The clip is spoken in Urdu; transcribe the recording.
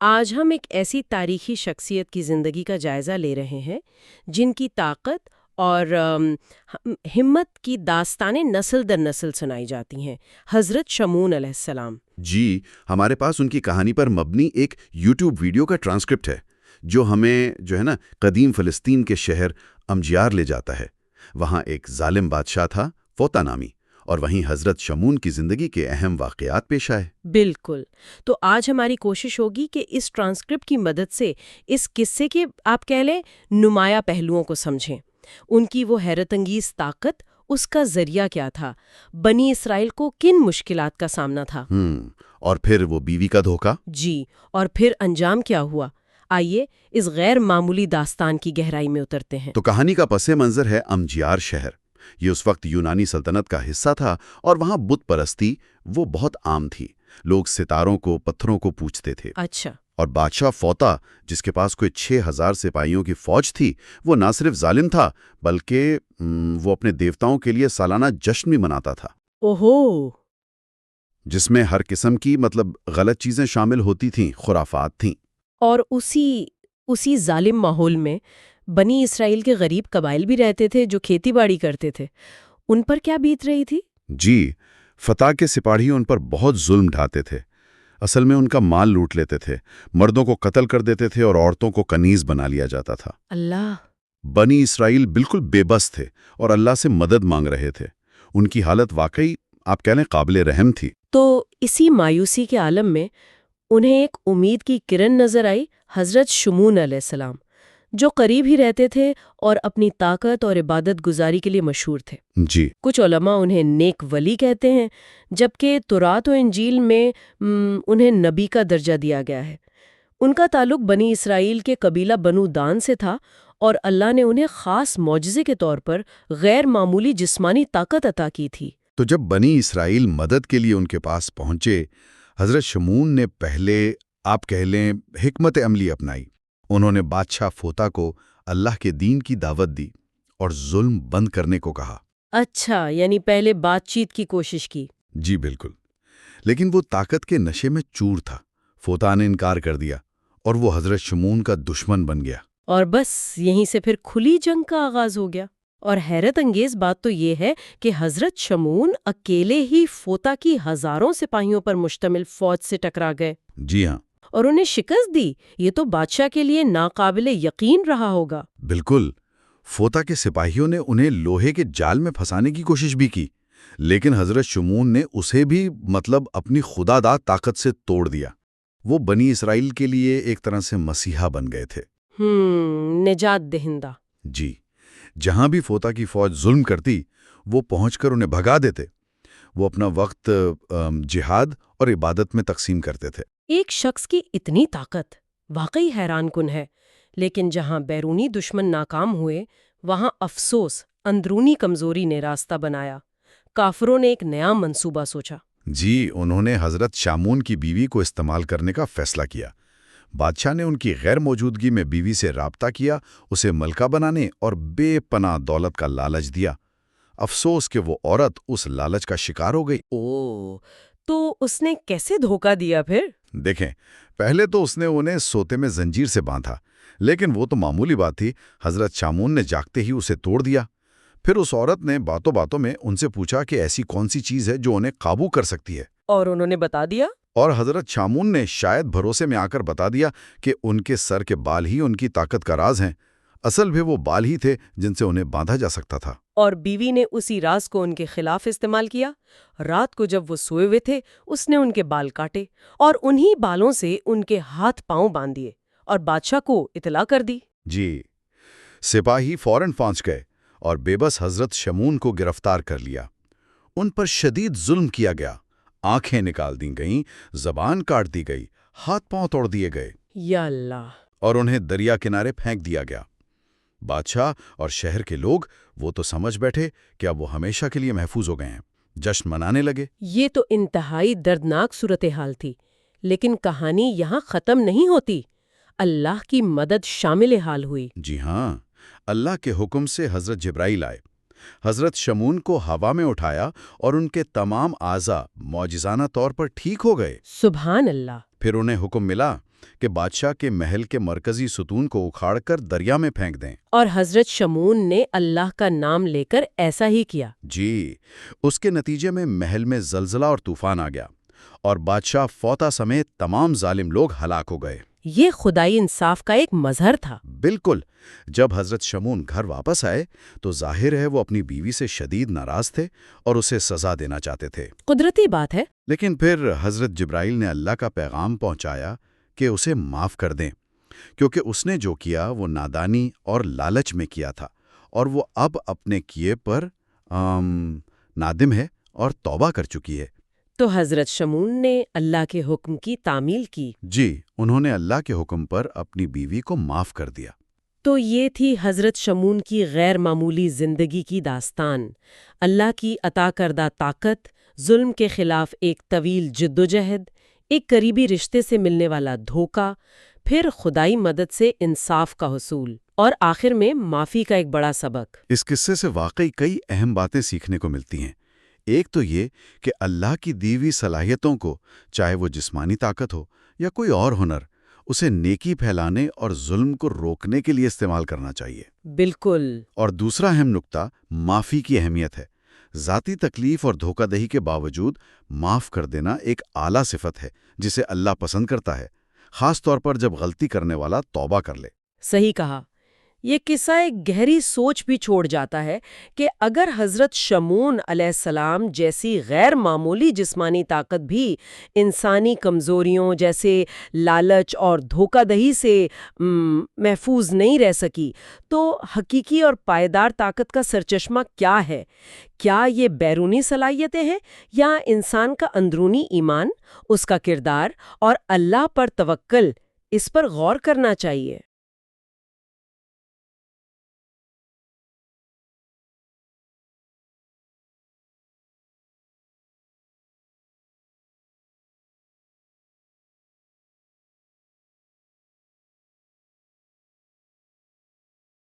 آج ہم ایک ایسی تاریخی شخصیت کی زندگی کا جائزہ لے رہے ہیں جن کی طاقت اور ہمت کی داستانیں نسل در نسل سنائی جاتی ہیں، حضرت شمعون علیہ السلام۔ جی، ہمارے پاس ان کی کہانی پر مبنی ایک یوٹیوب ویڈیو کا ٹرانسکرپٹ ہے جو ہمیں قدیم فلسطین کے شہر امجیار لے جاتا ہے۔ وہاں ایک ظالم بادشاہ تھا، فوطا نامی، اور وہیں حضرت شمعون کی زندگی کے اہم واقعات پیش آئے۔ بالکل۔ تو آج ہماری کوشش ہوگی کہ اس ٹرانسکرپٹ کی مدد سے اس قصے کے آپ کہہ لیں نمایاں پہلوؤں کو سمجھیں، ان کی وہ حیرت انگیز طاقت، اس کا ذریعہ کیا تھا، بنی اسرائیل کو کن مشکلات کا سامنا تھا، اور پھر وہ بیوی کا دھوکہ۔ جی، اور پھر انجام کیا ہوا۔ آئیے اس غیر معمولی داستان کی گہرائی میں اترتے ہیں۔ تو کہانی کا پس منظر ہے امجیار شہر۔ یہ اس وقت یونانی سلطنت کا حصہ تھا اور وہاں بت پرستی وہ بہت عام تھی۔ لوگ ستاروں کو، پتھروں کو پوجتے تھے۔ اچھا۔ اور بادشاہ فوطا، جس کے پاس کوئی 6000 سپاہیوں کی فوج تھی، وہ نہ صرف ظالم تھا بلکہ وہ اپنے دیوتاؤں کے لیے سالانہ جشن بھی مناتا تھا، اوہو۔ جس میں ہر قسم کی غلط چیزیں شامل ہوتی تھیں، خرافات تھیں۔ اور اسی ظالم ماحول میں بنی اسرائیل کے غریب قبائل بھی رہتے تھے جو کھیتی باڑی کرتے تھے، ان پر کیا بیت رہی تھی؟ جی، فتح کے سپاہی ان پر بہت ظلم ڈھاتے تھے۔ اصل میں ان کا مال لوٹ لیتے تھے، مردوں کو قتل کر دیتے تھے اور عورتوں کو کنیز بنا لیا جاتا تھا۔ اللہ۔ بنی اسرائیل بالکل بے بس تھے اور اللہ سے مدد مانگ رہے تھے۔ ان کی حالت واقعی آپ کہہ لیں قابل رحم تھی۔ تو اسی مایوسی کے عالم میں انہیں ایک امید کی کرن نظر آئی، حضرت شمعون علیہ السلام، جو قریب ہی رہتے تھے اور اپنی طاقت اور عبادت گزاری کے لیے مشہور تھے۔ جی، کچھ علماء انہیں نیک ولی کہتے ہیں، جبکہ تورات و انجیل میں انہیں نبی کا درجہ دیا گیا ہے۔ ان کا تعلق بنی اسرائیل کے قبیلہ بنو دان سے تھا اور اللہ نے انہیں خاص معجزے کے طور پر غیر معمولی جسمانی طاقت عطا کی تھی۔ تو جب بنی اسرائیل مدد کے لیے ان کے پاس پہنچے، حضرت شمعون نے پہلے آپ کہہ لیں حکمت عملی اپنائی۔ انہوں نے بادشاہ فوطا کو اللہ کے دین کی دعوت دی اور ظلم بند کرنے کو کہا۔ اچھا، یعنی پہلے بات چیت کی کوشش کی۔ جی بالکل، لیکن وہ طاقت کے نشے میں چور تھا۔ فوطا نے انکار کر دیا اور وہ حضرت شمعون کا دشمن بن گیا۔ اور بس یہیں سے پھر کھلی جنگ کا آغاز ہو گیا۔ اور حیرت انگیز بات تو یہ ہے کہ حضرت شمعون اکیلے ہی فوطا کی ہزاروں سپاہیوں پر مشتمل فوج سے ٹکرا گئے۔ جی ہاں، اور انہیں شکست دی۔ یہ تو بادشاہ کے لیے ناقابل یقین رہا ہوگا۔ بالکل۔ فوطا کے سپاہیوں نے انہیں لوہے کے جال میں پھنسانے کی کوشش بھی کی، لیکن حضرت شمعون نے اسے بھی اپنی خدا داد طاقت سے توڑ دیا۔ وہ بنی اسرائیل کے لیے ایک طرح سے مسیحا بن گئے تھے۔ نجات دہندہ۔ جی، جہاں بھی فوطا کی فوج ظلم کرتی، وہ پہنچ کر انہیں بھگا دیتے۔ وہ اپنا وقت جہاد اور عبادت میں تقسیم کرتے تھے۔ ایک شخص کی اتنی طاقت واقعی حیران کن ہے، لیکن جہاں بیرونی دشمن ناکام ہوئے، وہاں افسوس، اندرونی کمزوری نے راستہ بنایا۔ کافروں نے ایک نیا منصوبہ سوچا۔ جی، انہوں نے حضرت شمعون کی بیوی کو استعمال کرنے کا فیصلہ کیا۔ بادشاہ نے ان کی غیر موجودگی میں بیوی سے رابطہ کیا، اسے ملکہ بنانے اور بے پناہ دولت کا لالچ دیا۔ افسوس کہ وہ عورت اس لالچ کا شکار ہو گئی۔ تو اس نے کیسے دھوکہ دیا پھر؟ دیکھیں، پہلے تو اس نے انہیں سوتے میں زنجیر سے باندھا، لیکن وہ تو معمولی بات تھی۔ حضرت شمعون نے جاگتے ہی اسے توڑ دیا۔ پھر اس عورت نے باتوں باتوں میں ان سے پوچھا کہ ایسی کون سی چیز ہے جو انہیں قابو کر سکتی ہے، اور انہوں نے بتا دیا۔ اور حضرت شمعون نے شاید بھروسے میں آ کر بتا دیا کہ ان کے سر کے بال ہی ان کی طاقت کا راز ہیں۔ اصل میں وہ بال ہی تھے جن سے انہیں باندھا جا سکتا تھا۔ اور بیوی نے اسی راز کو ان کے خلاف استعمال کیا۔ رات کو جب وہ سوئے ہوئے تھے، اس نے ان کے بال کاٹے اور انہی بالوں سے ان کے ہاتھ پاؤں باندھ دیے اور بادشاہ کو اطلاع کر دی۔ جی، سپاہی فوراً پہنچ گئے اور بے بس حضرت شمعون کو گرفتار کر لیا۔ ان پر شدید ظلم کیا گیا، آنکھیں نکال دی گئیں، زبان کاٹ دی گئی، ہاتھ پاؤں توڑ دیے گئے، یا اللہ! اور انہیں دریا کنارے پھینک دیا گیا۔ بادشاہ اور شہر کے لوگ وہ تو سمجھ بیٹھے کہ اب وہ ہمیشہ کے لیے محفوظ ہو گئے ہیں، جشن منانے لگے۔ یہ تو انتہائی دردناک صورتحال تھی، لیکن کہانی یہاں ختم نہیں ہوتی۔ اللہ کی مدد شامل حال ہوئی۔ جی ہاں، اللہ کے حکم سے حضرت جبرائیل آئے، حضرت شمعون کو ہوا میں اٹھایا اور ان کے تمام اعضاء معجزانہ طور پر ٹھیک ہو گئے۔ سبحان اللہ! پھر انہیں حکم ملا کہ بادشاہ کے محل کے مرکزی ستون کو اکھاڑ کر دریا میں پھینک دیں۔ اور حضرت شمعون نے اللہ کا نام لے کر ایسا ہی کیا۔ جی، اس کے نتیجے میں محل میں زلزلہ اور طوفان آ گیا، اور بادشاہ فوطا سمیت تمام ظالم لوگ ہلاک ہو گئے۔ یہ خدائی انصاف کا ایک مظہر تھا۔ بالکل۔ جب حضرت شمعون گھر واپس آئے تو ظاہر ہے وہ اپنی بیوی سے شدید ناراض تھے اور اسے سزا دینا چاہتے تھے۔ قدرتی بات ہے۔ لیکن پھر حضرت جبرائیل نے اللہ کا پیغام پہنچایا کہ اسے معاف کر دیں، کیونکہ اس نے جو کیا وہ نادانی اور لالچ میں کیا تھا، اور وہ اب اپنے کیے پر نادم ہے اور توبہ کر چکی ہے۔ تو حضرت شمعون نے اللہ کے حکم کی تعمیل کی۔ جی، انہوں نے اللہ کے حکم پر اپنی بیوی کو معاف کر دیا۔ تو یہ تھی حضرت شمعون کی غیر معمولی زندگی کی داستان۔ اللہ کی عطا کردہ طاقت، ظلم کے خلاف ایک طویل جدوجہد، ایک قریبی رشتے سے ملنے والا دھوکہ، پھر خدائی مدد سے انصاف کا حصول، اور آخر میں معافی کا ایک بڑا سبق۔ اس قصے سے واقعی کئی اہم باتیں سیکھنے کو ملتی ہیں۔ ایک تو یہ کہ اللہ کی دی ہوئی صلاحیتوں کو، چاہے وہ جسمانی طاقت ہو یا کوئی اور ہنر، اسے نیکی پھیلانے اور ظلم کو روکنے کے لیے استعمال کرنا چاہیے۔ بالکل۔ اور دوسرا اہم نکتہ معافی کی اہمیت ہے۔ ذاتی تکلیف اور دھوکہ دہی کے باوجود معاف کر دینا ایک اعلیٰ صفت ہے جسے اللہ پسند کرتا ہے، خاص طور پر جب غلطی کرنے والا توبہ کر لے۔ صحیح کہا۔ یہ قصہ ایک گہری سوچ بھی چھوڑ جاتا ہے کہ اگر حضرت شمعون علیہ السلام جیسی غیر معمولی جسمانی طاقت بھی انسانی کمزوریوں جیسے لالچ اور دھوکہ دہی سے محفوظ نہیں رہ سکی، تو حقیقی اور پائیدار طاقت کا سرچشمہ کیا ہے؟ کیا یہ بیرونی صلاحیتیں ہیں یا انسان کا اندرونی ایمان، اس کا کردار اور اللہ پر توکل؟ اس پر غور کرنا چاہیے۔